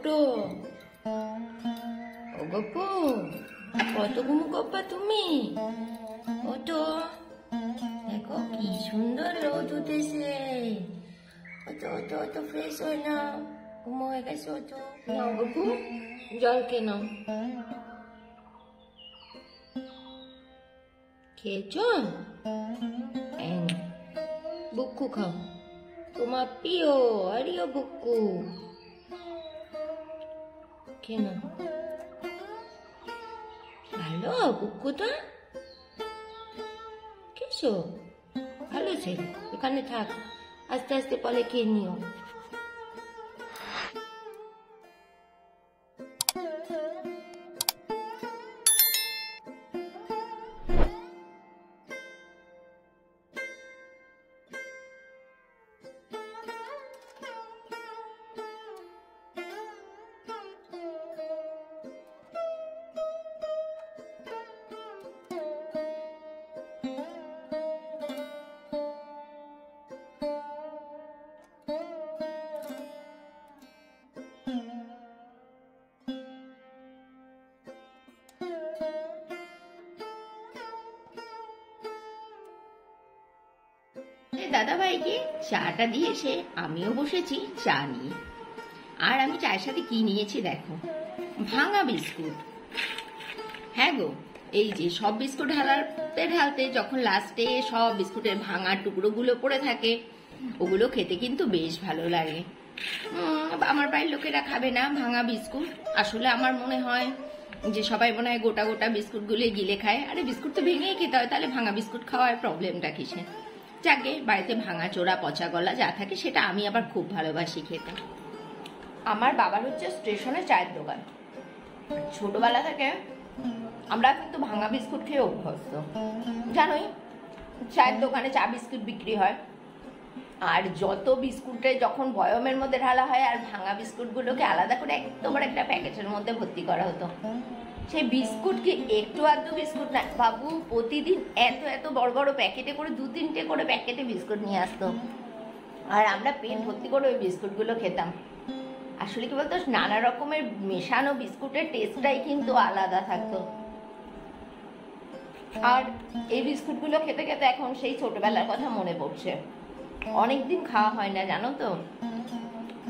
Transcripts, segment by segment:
ওটো ও গপু, কত ঘুমু গপ্পা তুমি? ওটো, দেখো কি সুন্দর রোদ উঠেছে। ওটো ওটো ওটো, ফ্রেশ হয়ে নাও, ঘুম হয়ে গেছে। ওটো নাও গপু, জল কেন খেয়েছ? বুক্কু খাও, তোমার প্রিয় আরিও বুক্কু কেন? ভালো বুক্কুটা, কেসো ভালো ছেলে, এখানে থাক, আস্তে আস্তে পরে খেয়ে নিও। দাদা ভাইকে চাটা দিয়েছে, আমিও বসেছি চা নিয়ে। আর আমি চায়ের সাথে কি নিয়েছি দেখো, ভাঙা বিস্কুট। হ্যাঁ গো, এই যে সব বিস্কুট ঢালতে ঢালতে যখন লাস্টে সব বিস্কুটের ভাঙা টুকরোগুলো পড়ে থাকে, ওগুলো খেতে কিন্তু বেশ ভালো লাগে। আমার বাড়ির লোকেরা খাবে না ভাঙা বিস্কুট। আসলে আমার মনে হয় যে সবাই মনে হয় গোটা গোটা বিস্কুটগুলো গিলে খায়। আরে বিস্কুট তো ভেঙেই খেতে হয়, তাহলে ভাঙা বিস্কুট খাওয়ার প্রবলেমটা কিসে? যাকে বাড়িতে ভাঙা চোরা পচা গলা যা থাকে সেটা আমি আবার খুব ভালোবাসি খেতে। আমার বাবার হচ্ছে স্টেশনে চায়ের দোকান। ছোটবেলা থেকে আমরা কিন্তু ভাঙা বিস্কুট খেয়ে অভ্যস্ত। জানোই চায়ের দোকানে চা বিস্কুট বিক্রি হয়, আর যত বিস্কুটে যখন বয়মের মধ্যে ঢালা হয় আর ভাঙা বিস্কুটগুলোকে আলাদা করে একদম একটা প্যাকেটের মধ্যে ভর্তি করা হতো। সেই বিস্কুট কি একটু আধটু বিস্কুট না বাবু, প্রতিদিন এত এত বড় বড় প্যাকেটে করে 2-3টে করে প্যাকেটে বিস্কুট নিয়ে আসতো, আর আমরা পেট ভর্তি করে ওই বিস্কুটগুলো খেতাম। আসলে কি বলতো, নানা রকমের মেশানো বিস্কুটের টেস্টটাই কিন্তু আলাদা থাকতো। আর এই বিস্কুটগুলো খেতে খেতে এখন সেই ছোটবেলার কথা মনে পড়ছে। অনেকদিন খাওয়া হয় না জানো তো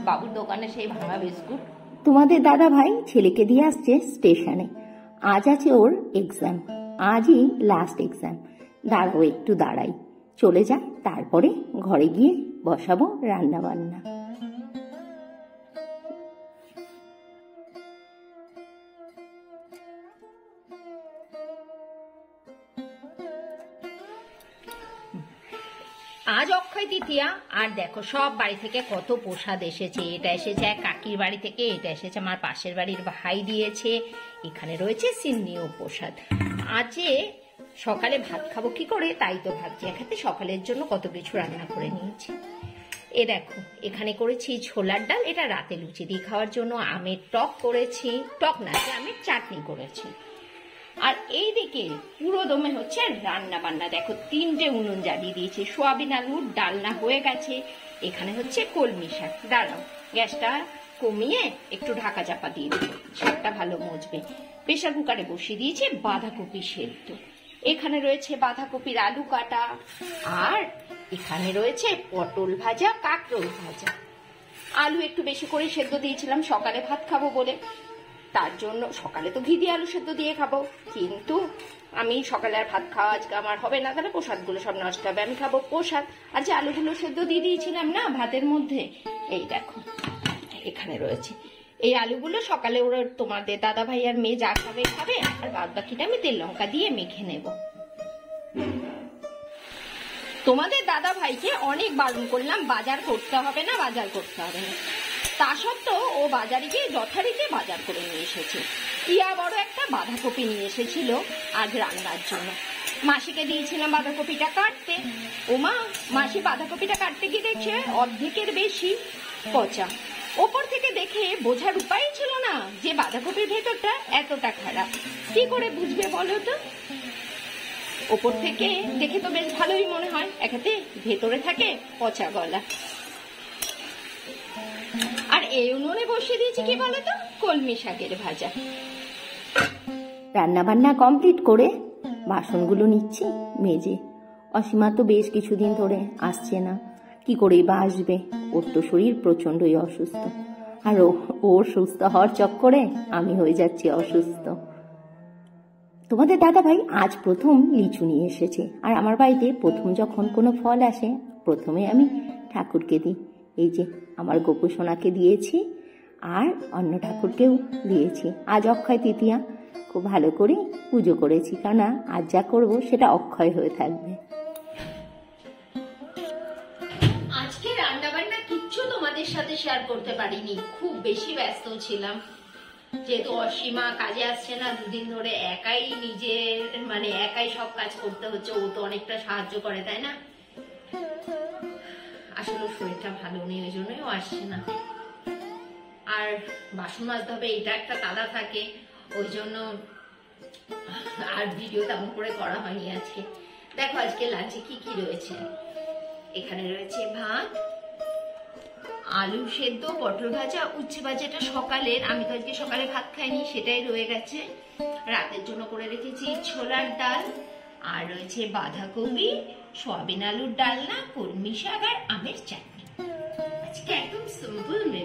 বাবুর দোকানে সেই ভাঙা বিস্কুট। তোমাদের দাদা ভাই ছেলেকে দিয়ে আসছে স্টেশনে। আজ আছে ওর এক্সাম, আজই লাস্ট এক্সাম। দাঁড়াও একটু দাঁড়াই, চলে যায়, তারপরে ঘরে গিয়ে বসাবো রান্না বান্না। আজ অক্ষয় তৃতীয়া, আর দেখো সব বাড়ি থেকে কত প্রসাদ এসেছে। এটা এসেছে এক কাকির বাড়ি থেকে, এটা এসেছে আমার পাশের বাড়ির ভাই দিয়েছে, এখানে রয়েছে সিন্নিও প্রসাদ। আজকে সকালে ভাত খাবো কি করে তাই তো ভাবছি। এখানে সকালের জন্য কত কিছু রান্না করে নিয়েছি। এ দেখো এখানে করেছি ছোলার ডাল, এটা রাতে লুচি দিয়ে খাওয়ার জন্য। আমের টক করেছি, টক না আমের চাটনি করেছি। আর এই দিকে পুরো দমে হচ্ছে রান্না বান্না। দেখো 3টে উনুন জ্বালিয়ে দিয়েছে, সোয়াবিন আলুর ডালনা হয়ে গেছে। এখানে হচ্ছে কলমি শাক। দাঁড়াও গ্যাসটা কমিয়ে একটু ঢাকা চাপা দিয়ে দেবো, শাকটা ভালো মজবে। প্রেসার কুকারে বসিয়ে দিয়েছে বাঁধাকপি সেদ্ধ। এখানে রয়েছে বাঁধাকপির আলু কাটা, আর এখানে রয়েছে পটল ভাজা, কাঁকরোল ভাজা। আলু একটু বেশি করে সেদ্ধ দিয়েছিলাম সকালে ভাত খাবো বলে, তার জন্য। সকালে তো ঘি দিয়ে আলু সেদ্ধ দিয়ে খাবো, কিন্তু আমি সকালে আর ভাত খাওয়া আজকে আমার হবে না, তাহলে প্রসাদগুলো সব নষ্ট হবে। আমি খাবো প্রসাদ। আর যে আলুগুলো সেদ্ধ দিয়ে দিয়েছিলাম না ভাতের মধ্যে, এই দেখো এখানে রয়েছে এই আলুগুলো। সকালে ওরা তোমাদের দাদা ভাই আর মেয়ে যা খাবে খাবে, আর বাদ বাকিটা আমি তেল লঙ্কা দিয়ে মেখে নেব। তোমাদের দাদা ভাইকে অনেক বারণ করলাম বাজার করতে হবে না, বাজার করতে হবে না। তা সত্ত্বেও ও বাজারে গিয়ে যথারীতি বাজার করে নিয়ে এসেছে। ইয়া বড় একটা বাঁধাকপি নিয়ে এসেছিল আজ রান্নার জন্য। মাসিকে দিয়েছিলাম বাঁধাকপিটা কাটতে। ও মা, মাসি বাঁধাকপিটা কাটতে গিয়ে দেখছে অর্ধেকের বেশি পচা। ওপর থেকে দেখে বোঝার উপায় ছিল না যে বাঁধাকপির ভেতরটা এতটা খারাপ। কি করে বুঝবে বলো তো? ওপর থেকে দেখে তো বেশ ভালোই মনে হয়, একাতে ভেতরে থাকে পচা গলা। আর এই উনুনে বসিয়ে দিয়েছি কি বলতো, কলমি শাকের ভাজা। রান্না বান্না কমপ্লিট করে বাসনগুলো নিচ্ছি মেজে। অসীমা তো বেশ কিছুদিন ধরে আসছে না, কি করেই বা আসবে, ওর তো শরীর প্রচন্ডই অসুস্থ। আর ওর সুস্থ হওয়ার চক্করে আমি হয়ে যাচ্ছি অসুস্থ। তোমাদের দাদা ভাই আজ প্রথম লিচু নিয়ে এসেছে, আর আমার বাড়িতে প্রথম যখন কোনো ফল আসে প্রথমে আমি ঠাকুরকে দিই। এই যে আমার গোপু সোনাকে দিয়েছি, আর অন্য ঠাকুরকেও দিয়েছি। আজ অক্ষয় তৃতীয়া, খুব ভালো করে পুজো করেছি, কারণ আজ যা করবো সেটা অক্ষয় হয়ে থাকবে। আজকে রান্না বান্না কিচ্ছু তোমাদের সাথে শেয়ার করতে পারিনি, খুব বেশি ব্যস্ত ছিলাম। যেহেতু অসীমা কাজে আসছে না দুদিন ধরে, একাই নিজের মানে একাই সব কাজ করতে হচ্ছে। ও তো অনেকটা সাহায্য করে, তাই না? আসলে শরীরটা ভালো নেই, ওই জন্যই ও আসছে না। আর বাসন মাজতে হবে, এটা একটা তাড়া থাকে, ওই জন্য আর ভিডিও তেমন করে করা হয়নি আজকে। দেখো আজকে লাঞ্চে কি কি রয়েছে। এখানে রয়েছে ভাত, আলু সেদ্ধ, পটল ভাজা, উচ্ছে ভাজাটা সকালের, আমি তো আজকে সকালে ভাত খাইনি, সেটাই রয়ে গেছে। রাতের জন্য করে রেখেছি ছোলার ডাল, আর রয়েছে বাঁধাকপি, সয়াবিন আলুর ডালনা, কলমি শাক আর আমের চাটনি। আজকে একদম সিম্পল মেনু।